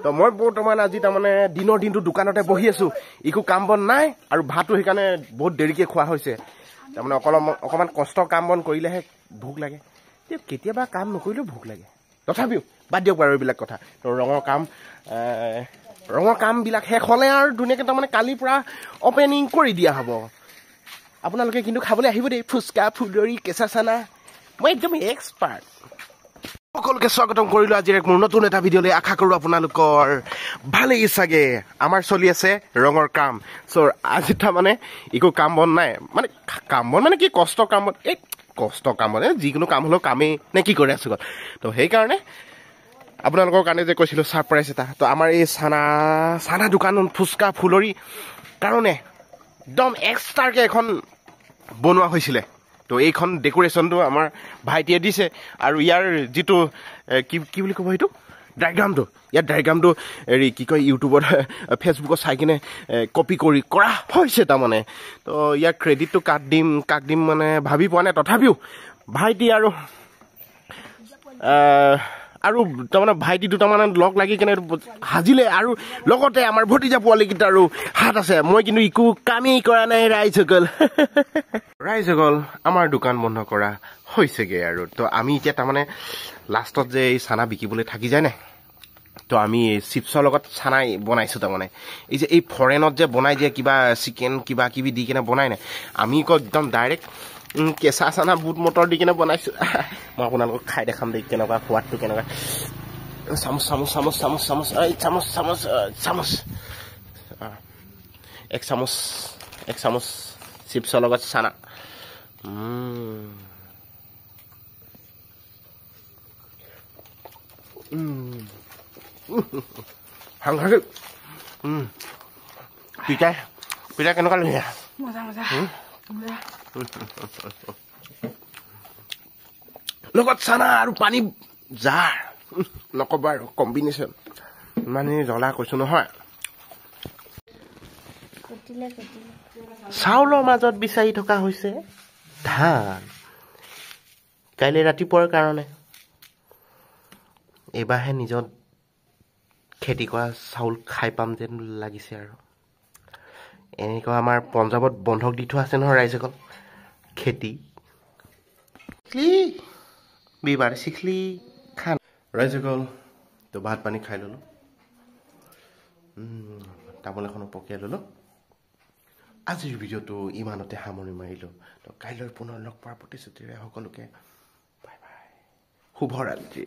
তো মই বৰ্তমান আজি তাৰমানে দিনৰ দিনটো দোকানতে বহি আছো একো কাম বন নাই আৰু ভাতটো সেইকাৰণে বহুত দেৰিকে খোৱা হৈছে তাৰমানে অকমান কষ্ট কাম বন কৰিলেহে ভোক লাগে কেতিয়াবা কাম নকৰিলেও ভোক লাগে তথাপিও বাদ দিয়ক বাৰু এইবিলাক কথা তো ৰঙৰ কামবিলাক শেষ হ'লে আৰু ধুনীয়াকৈ তাৰমানে কালিৰ পৰা অপেনিং কৰি দিয়া হ'ব আপোনালোকে কিন্তু খাবলৈ আহিব দেই ফুচকা ফুলৰি কেঁচা চানা মই একদম এক্সপাৰ্ট সকলোকে স্বাগতম কৰিলো আজিৰ এক মোৰ নতুন এটা ভিডিঅ'লৈ আশা কৰো আপোনালোকৰ ভালেই চাগে আমাৰ চলি আছে ৰঙৰ কাম চ' আজি তাৰমানে একো কাম বন নাই মানে কাম বন মানে কি কষ্ট কাম বন এই কষ্ট কাম বন যিকোনো কাম হ'লেও কামেই নে কি কৰি আছো তো সেইকাৰণে আপোনালোকৰ কাৰণে যে কৈছিলোঁ ছাৰপ্ৰাইজ এটা তো আমাৰ এই চানা দোকান ফুচকা ফুলৰি কাৰণে একদম এক্সট্ৰাকৈ এখন বনোৱা হৈছিলে তো এইখন ডেকোৰেশ্যনটো আমাৰ ভাইটিয়ে দিছে আৰু ইয়াৰ যিটো কি বুলি ক'ব সেইটো ডায়েগ্ৰামটো হেৰি কি কয় ইউটিউবত ফেচবুকত চাই কিনে কপি কৰা হৈছে তাৰমানে তো ইয়াৰ ক্ৰেডিটটো কাক দিম মানে ভাবি পোৱা নাই তথাপিও ভাইটি আৰু তাৰমানে ভাইটি দুটামানে লগ লাগি কেনে সাজিলে আৰু লগতে আমাৰ ভতিজা পোৱালীকেইটাৰো হাত আছে মই কিন্তু একো কামেই কৰা নাই ৰাইজসকল আমাৰ দোকান বন্ধ কৰা হৈছেগৈ আৰু তো আমি এতিয়া তাৰমানে লাষ্টত যে এই চানা বিকিবলৈ থাকি যায় নাই তো আমি চিপছৰ লগত চানা বনাইছোঁ তাৰমানে এই যে এই ফৰেনত যে বনাই যে কিবা চিকেন কিবা কিবি দি কেনে বনাই নাই আমি আকৌ একদম ডাইৰেক্ট কেঁচা চানা বুট মটৰ দি কেনে বনাইছোঁ মই আপোনালোকক খাই দেখাম দেই কেনেকুৱা সোৱাদটো কেনেকুৱা চামুচ এক চামুচ চিপছৰ লগত চানা সাংঘাতিক পিতা কেনেকুৱা লাগে লগত চানা আৰু পানী জাৰ নক'বা আৰু কম্বিনেশ্যন ইমানেই জ্বলা কৈছো নহয় চাউলৰ মাজত বিচাৰি থকা হৈছে ধান কাইলৈ ৰাতিপুৱাৰ কাৰণে এইবাৰহে নিজৰ খেতি কৰা চাউল খাই পাম যেন লাগিছে আৰু এনেকুৱা আমাৰ পঞ্জাৱত বন্ধক দি থোৱা আছে নহয় ৰাইজসকল খেতি বিবাৰ শিখলি খান ৰাইজসকল তো ভাত পানী খাই ল'লোঁ তামোল এখনো পকিয়াই ল'লোঁ আজিৰ ভিডিঅ'টো ইমানতে সামৰি মাৰিলোঁ তো কাইলৈ পুনৰ লগ পোৱাৰ প্ৰতিশ্ৰুতিৰে সকলোকে বাই বাই শুভৰাত্ৰি